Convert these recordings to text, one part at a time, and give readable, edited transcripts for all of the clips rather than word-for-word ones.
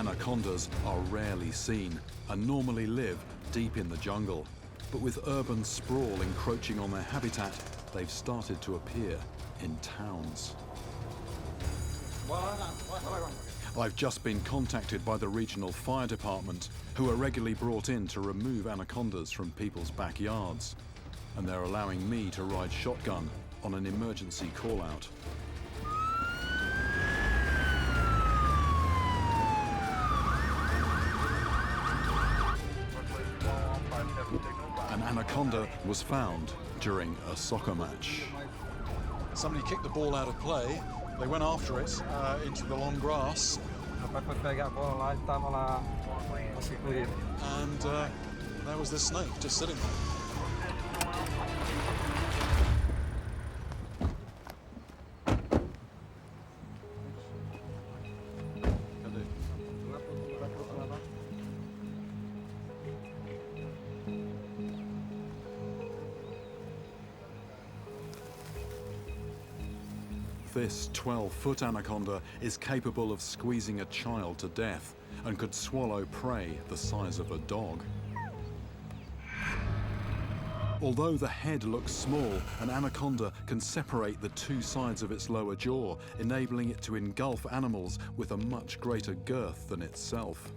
Anacondas are rarely seen and normally live deep in the jungle. But with urban sprawl encroaching on their habitat, they've started to appear in towns. I've just been contacted by the regional fire department, who are regularly brought in to remove anacondas from people's backyards. And they're allowing me to ride shotgun on an emergency call-out. An anaconda was found during a soccer match. Somebody kicked the ball out of play. They went after it into the long grass. And there was this snake just sitting there. This 12-foot anaconda is capable of squeezing a child to death and could swallow prey the size of a dog. Although the head looks small, an anaconda can separate the two sides of its lower jaw, enabling it to engulf animals with a much greater girth than itself.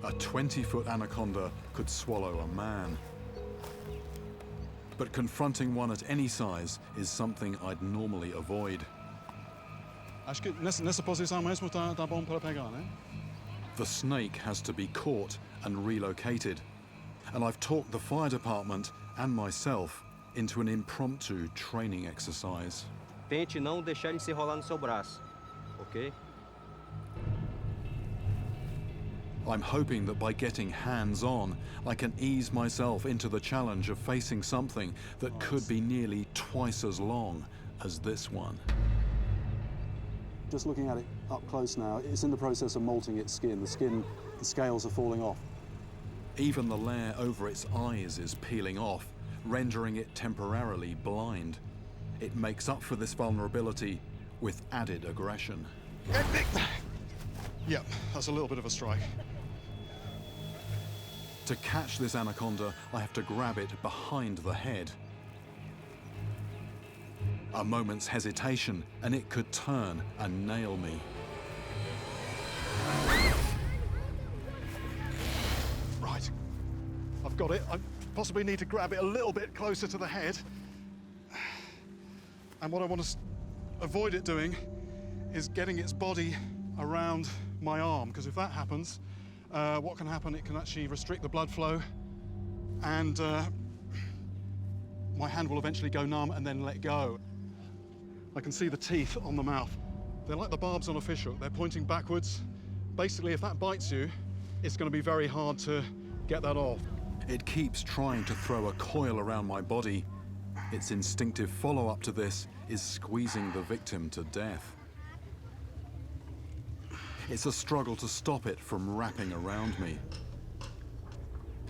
A 20-foot anaconda could swallow a man. But confronting one at any size is something I'd normally avoid. The snake has to be caught and relocated. And I've talked the fire department and myself into an impromptu training exercise. Tente não deixar ele se rolar no seu braço, okay? I'm hoping that by getting hands-on, I can ease myself into the challenge of facing something that could be nearly twice as long as this one. Just looking at it up close now, it's in the process of molting its skin. The scales are falling off. Even the layer over its eyes is peeling off, rendering it temporarily blind. It makes up for this vulnerability with added aggression. Yep, that's a little bit of a strike. To catch this anaconda, I have to grab it behind the head. A moment's hesitation, and it could turn and nail me. Right, I've got it. I possibly need to grab it a little bit closer to the head. And what I want to avoid it doing is getting its body around my arm, because if that happens, what can happen, it can actually restrict the blood flow, and my hand will eventually go numb and then let go. I can see the teeth on the mouth. They're like the barbs on a fish hook. They're pointing backwards. Basically, if that bites you, it's going to be very hard to get that off. It keeps trying to throw a coil around my body. Its instinctive follow-up to this is squeezing the victim to death. It's a struggle to stop it from wrapping around me.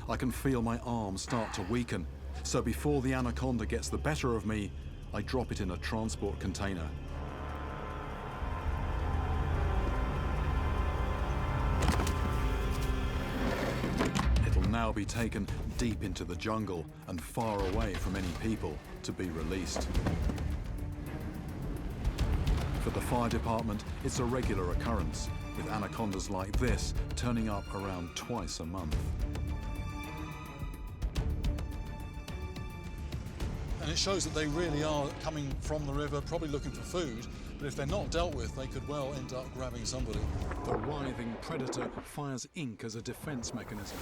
I can feel my arm start to weaken, so before the anaconda gets the better of me, I drop it in a transport container. It'll now be taken deep into the jungle and far away from any people to be released. For the fire department, it's a regular occurrence, with anacondas like this turning up around twice a month. And it shows that they really are coming from the river, probably looking for food, but if they're not dealt with, they could well end up grabbing somebody. The writhing predator fires ink as a defense mechanism.